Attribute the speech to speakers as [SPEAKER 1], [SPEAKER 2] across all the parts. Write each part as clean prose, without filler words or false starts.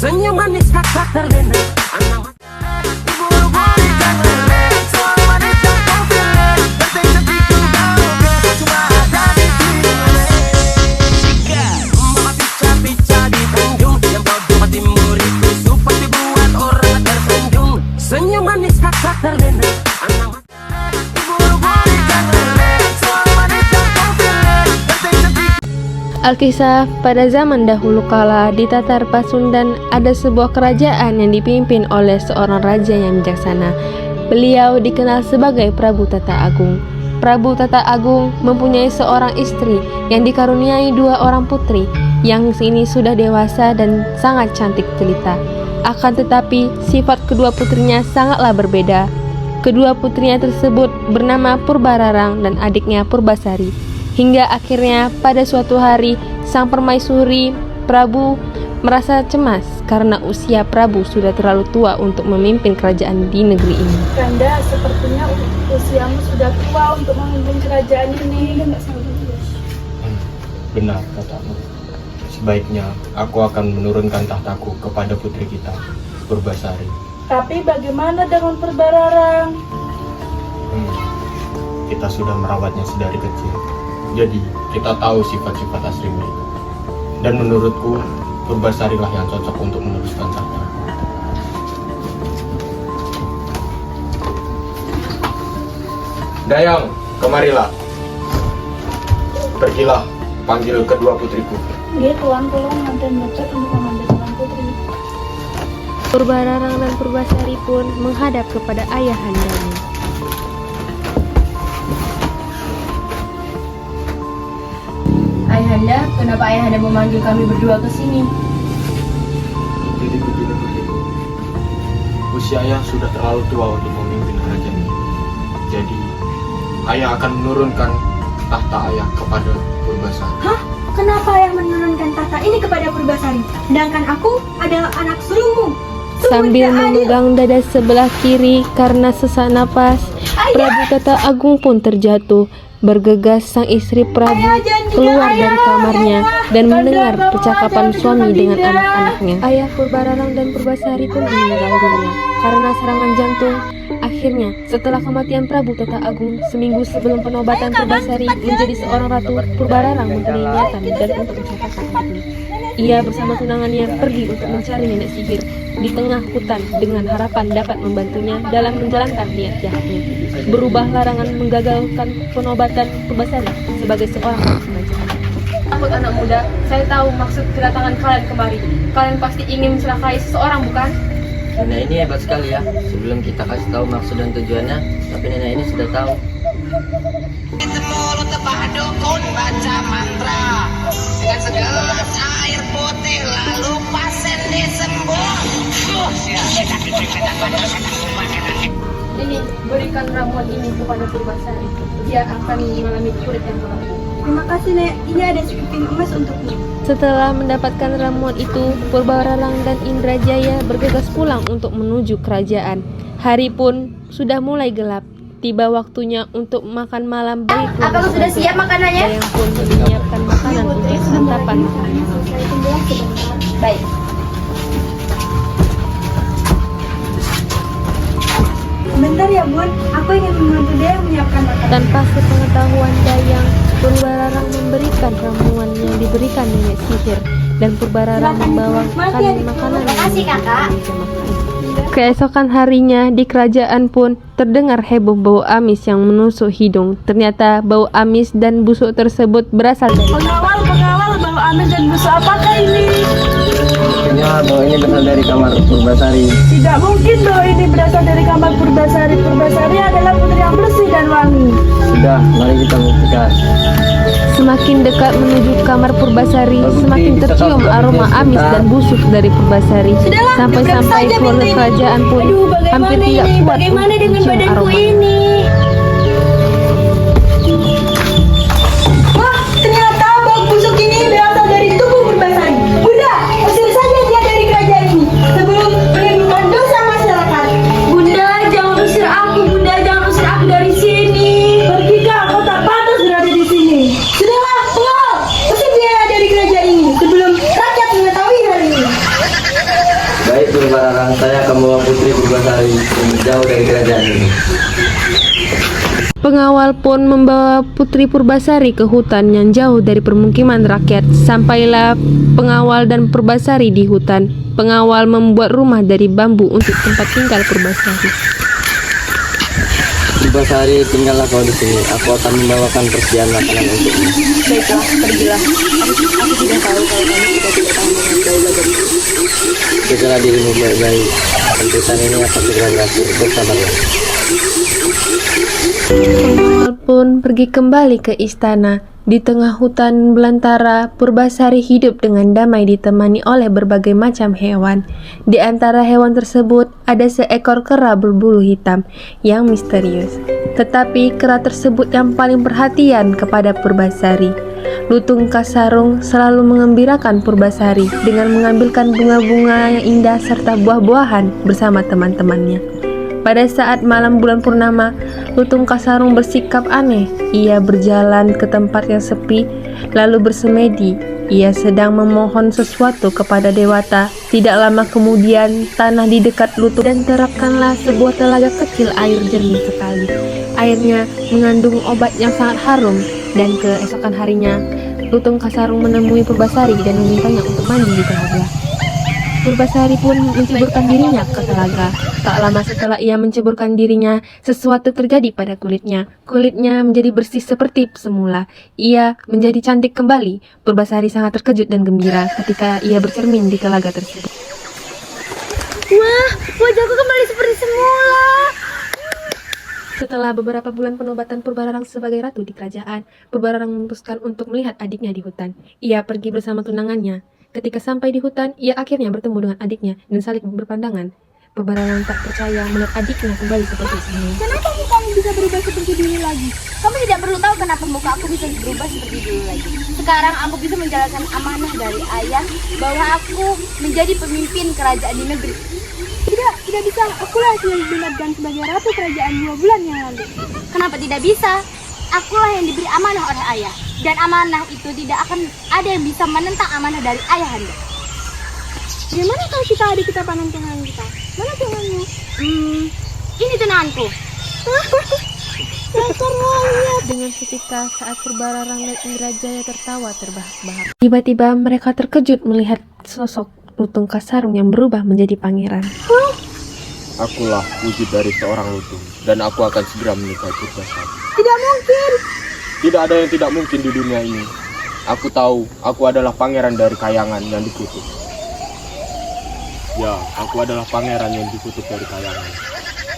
[SPEAKER 1] Senyum manis kakak terlena. Senyum manis kakak terlena.
[SPEAKER 2] Alkisah, pada zaman dahulu kala di Tatar Pasundan ada sebuah kerajaan yang dipimpin oleh seorang raja yang bijaksana. Beliau dikenal sebagai Prabu Tata Agung. Prabu Tata Agung mempunyai seorang istri yang dikaruniai 2 orang putri yang ini sudah dewasa dan sangat cantik jelita. Akan tetapi sifat kedua putrinya sangatlah berbeda. Kedua putrinya tersebut bernama Purbararang dan adiknya Purbasari. Hingga akhirnya pada suatu hari sang permaisuri Prabu merasa cemas karena usia Prabu sudah terlalu tua untuk memimpin kerajaan di negeri ini.
[SPEAKER 3] Kanda, sepertinya usiamu sudah tua untuk memimpin kerajaan ini.
[SPEAKER 4] Benar katamu. Sebaiknya aku akan menurunkan tahtaku kepada putri kita, Purbasari.
[SPEAKER 3] Tapi bagaimana dengan Purbararang?
[SPEAKER 4] Kita sudah merawatnya sedari kecil. Jadi kita tahu sifat-sifat asli mereka. Dan menurutku Purbasari lah yang cocok untuk meneruskan tahta. Dayang, kemarilah. Pergilah, panggil kedua putriku.
[SPEAKER 3] Dia tuan, tolong dan Bocor untuk mengambil tuan putri.
[SPEAKER 2] Purbararang dan Purbasari pun menghadap kepada ayahandanya.
[SPEAKER 5] Ayahanda, kenapa ayahanda memanggil kami berdua ke sini?
[SPEAKER 4] Jadi begini putriku. Usia ayah sudah terlalu tua untuk memimpin kerajaan ini. Jadi ayah akan menurunkan tahta ayah kepada Purbasari.
[SPEAKER 6] Hah? Kenapa ayah menurunkan tahta ini kepada Purbasari? Sedangkan aku adalah anak sulungmu.
[SPEAKER 2] Sambil memegang dada sebelah kiri karena sesak napas, Prabu Tata Agung pun terjatuh. Bergegas sang istri Prabu keluar dari kamarnya dan mendengar percakapan suami dengan anak-anaknya. Ayah Purbararang dan Purbasari pun meninggal dunia karena serangan jantung. Akhirnya, setelah kematian Prabu Tata Agung, seminggu sebelum penobatan Purbasari menjadi seorang ratu, Purbararang mempunyai niatan dan untuk mencatatkan hidupnya. Ia bersama tunangannya pergi untuk mencari nenek sihir di tengah hutan dengan harapan dapat membantunya dalam menjalankan niat jahatnya. Berubah larangan menggagalkan penobatan Purbasari sebagai seorang raja.
[SPEAKER 5] Takut anak muda, saya tahu maksud kedatangan kalian kemari. Kalian pasti ingin mencelakai seseorang, bukan?
[SPEAKER 7] Nenek ini hebat sekali ya. Sebelum kita kasih tahu maksud dan tujuannya, tapi nenek ini sudah tahu.
[SPEAKER 1] Mulut tebak dukun baca mantra dengan segelas air putih lalu pasien disembuh.
[SPEAKER 5] Ini, berikan ramuan ini kepada Purbasari. Dia akan mengalami kulit yang rapuh.
[SPEAKER 6] Terima kasih, Nek. Ini ada sekeping emas untukmu.
[SPEAKER 2] Setelah mendapatkan ramuan itu, Purbararang dan Indrajaya bergegas pulang untuk menuju kerajaan. Hari pun sudah mulai gelap. Tiba waktunya untuk makan malam bagi keluarga.
[SPEAKER 5] Apakah sudah siap makanannya?
[SPEAKER 2] Dayang pun menyiapkan makanan untuk santapan.
[SPEAKER 5] Baik.
[SPEAKER 6] Bentar ya, Bun. Aku ingin membantu dia menyiapkan makanan.
[SPEAKER 2] Tanpa sepengetahuan Dayang, Purbararang memberikan ramuan yang diberikan nenek sihir dan Purbararang membawakan makanan yang
[SPEAKER 5] Kakak.
[SPEAKER 2] Keesokan harinya di kerajaan pun terdengar heboh bau amis yang menusuk hidung. Ternyata bau amis dan busuk tersebut berasal dari
[SPEAKER 3] Pengawal, bau amis dan busuk apakah ini?
[SPEAKER 7] Sepertinya bau ini berasal dari kamar Purbasari.
[SPEAKER 3] Tidak mungkin bau ini berasal dari kamar Purbasari. Purbasari adalah putri yang bersih dan wangi.
[SPEAKER 7] Sudah, mari kita buktikan.
[SPEAKER 2] Semakin dekat menuju kamar Purbasari, semakin tercium aroma amis dan busuk dari Purbasari. Sampai-sampai keluarga kerajaan pun hampir tidak kuat untuk mencium aroma.
[SPEAKER 6] Wah, ternyata bau busuk ini berasal dari tubuh Purbasari. Bunda, usir saja dia dari kerajaan ini sebelum menimbulkan dosa masyarakat. Bunda, jangan usir aku. Bunda, jangan usir aku dari sini.
[SPEAKER 3] Pergilah, kau tak pantas berada di sini.
[SPEAKER 6] Sudahlah, pengawal, usir dia dari kerajaan ini sebelum rakyat mengetahui hal ini.
[SPEAKER 7] Purbararang, saya akan membawa Putri Purbasari jauh dari kerajaan ini.
[SPEAKER 2] Pengawal pun membawa Putri Purbasari ke hutan yang jauh dari permukiman rakyat. Sampailah pengawal dan Purbasari di hutan. Pengawal membuat rumah dari bambu untuk tempat tinggal Purbasari.
[SPEAKER 7] Purbasari, tinggallah kau di sini. Aku akan membawakan persediaan makanan untukmu.
[SPEAKER 6] Baiklah, pergilah. Aku tidak tahu kalau kamu sudah tidak tahu mengenai dari itu.
[SPEAKER 7] Jagalah dirimu baik-baik. Tentusan ini akan segera berakhir. Bersabarlah.
[SPEAKER 2] Pengawal pun pergi kembali ke istana. Di tengah hutan belantara, Purbasari hidup dengan damai ditemani oleh berbagai macam hewan. Di antara hewan tersebut ada seekor kera berbulu hitam yang misterius. Tetapi kera tersebut yang paling perhatian kepada Purbasari. Lutung Kasarung selalu mengembirakan Purbasari dengan mengambilkan bunga-bunga yang indah serta buah-buahan bersama teman-temannya. Pada saat malam bulan purnama, Lutung Kasarung bersikap aneh. Ia berjalan ke tempat yang sepi, lalu bersemedi. Ia sedang memohon sesuatu kepada Dewata. Tidak lama kemudian, tanah di dekat Lutung dan terapkanlah sebuah telaga kecil air jernih sekali. Airnya mengandung obat yang sangat harum, dan keesokan harinya, Lutung Kasarung menemui Purbasari dan memintanya untuk mandi di telaga. Purbasari pun menceburkan dirinya ke telaga. Tak lama setelah ia menceburkan dirinya, sesuatu terjadi pada kulitnya. Kulitnya menjadi bersih seperti semula. Ia menjadi cantik kembali. Purbasari sangat terkejut dan gembira ketika ia bercermin di telaga tersebut.
[SPEAKER 6] Wah, wajahku kembali seperti semula.
[SPEAKER 2] Setelah beberapa bulan penobatan Purbararang sebagai ratu di kerajaan, Purbararang memutuskan untuk melihat adiknya di hutan. Ia pergi bersama tunangannya. Ketika sampai di hutan, ia akhirnya bertemu dengan adiknya dan saling berpandangan. Purbararang tak percaya melihat adiknya kembali seperti semula.
[SPEAKER 6] Kenapa mukamu bisa berubah seperti dulu lagi? Kamu tidak perlu tahu kenapa muka aku bisa berubah seperti dulu lagi. Sekarang aku bisa menjalankan amanah dari ayah bahwa aku menjadi pemimpin kerajaan di negeri. Tidak bisa. Akulah yang dinobatkan sebagai ratu kerajaan 2 bulan yang lalu. Kenapa tidak bisa? Akulah yang diberi amanah oleh ayah. Dan amanah itu tidak akan ada yang bisa menentang amanah dari ayahanda. Di mana kalau kita adik kita panen tunangan kita? Mana tunanganmu? Ini tunanganku.
[SPEAKER 2] Dengan seketika saat Purbararang dan Indrajaya tertawa terbahak-bahak. Tiba-tiba mereka terkejut melihat sosok Lutung Kasarung yang berubah menjadi pangeran.
[SPEAKER 4] Akulah wujud dari seorang lutung, dan aku akan segera menikahi Purbasari.
[SPEAKER 6] Tidak mungkin.
[SPEAKER 4] Tidak ada yang tidak mungkin di dunia ini. Aku tahu, aku adalah pangeran dari kayangan yang dikutuk. Ya, aku adalah pangeran yang dikutuk dari kayangan.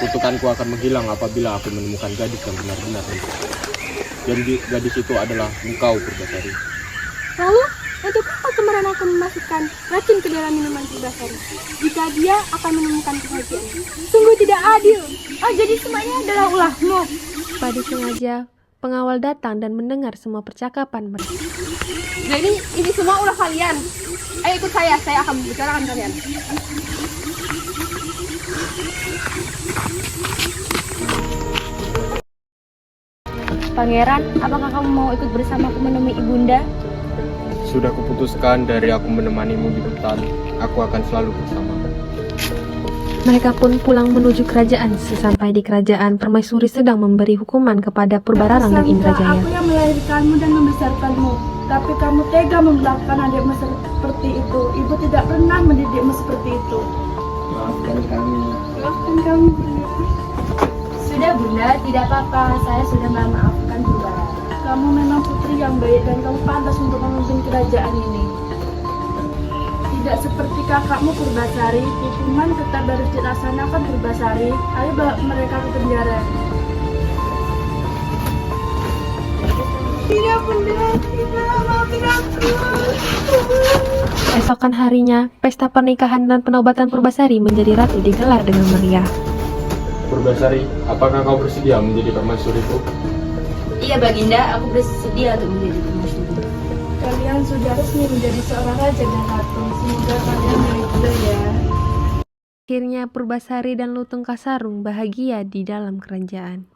[SPEAKER 4] Kutukanku akan menghilang apabila aku menemukan gadis yang benar-benar cantik. Dan gadis itu adalah engkau, Purbasari.
[SPEAKER 6] Lalu, untuk apa kemarin aku memasukkan racun ke dalam minuman Purbasari? Jika dia akan menemukan kebahagiaan. Sungguh tidak adil. Oh, jadi semuanya adalah ulahmu.
[SPEAKER 2] Pada sengaja, pengawal datang dan mendengar semua percakapan mereka.
[SPEAKER 5] Jadi ini semua ulah kalian. Ayo ikut saya akan membicarakan kalian.
[SPEAKER 6] Pangeran, apakah kamu mau ikut bersamaku menemui ibunda?
[SPEAKER 4] Sudah kuputuskan dari aku menemanimu di hutan, aku akan selalu bersamamu.
[SPEAKER 2] Mereka pun pulang menuju kerajaan. Sesampai di kerajaan, Permaisuri sedang memberi hukuman kepada Purbararang dan Indrajaya.
[SPEAKER 3] Aku yang melahirkanmu dan membesarkanmu, tapi kamu tega memperlakukan adikmu seperti itu. Ibu tidak pernah mendidikmu seperti itu.
[SPEAKER 7] Maafkan kami.
[SPEAKER 3] Maafkan kami.
[SPEAKER 6] Sudah bunda, tidak apa-apa. Saya sudah memaafkan Purbararang.
[SPEAKER 3] Kamu memang putri yang baik dan kamu pantas untuk memimpin kerajaan ini. Tidak seperti kakakmu Purbasari, hukuman tetap harus dilaksanakan Purbasari. Ayo bawa mereka ke penjara. Tidak bunda, tidak, maafin aku.
[SPEAKER 2] Esokan harinya, pesta pernikahan dan penobatan Purbasari menjadi ratu digelar dengan meriah.
[SPEAKER 4] Purbasari, apakah kau bersedia menjadi permaisuriku?
[SPEAKER 6] Iya Baginda, aku bersedia untuk menjadi permaisuri.
[SPEAKER 3] Kalian sudah resmi menjadi seorang raja dan ratu. Semoga kalian baik-baik ya.
[SPEAKER 2] Akhirnya Purbasari dan Lutung Kasarung bahagia di dalam kerajaan.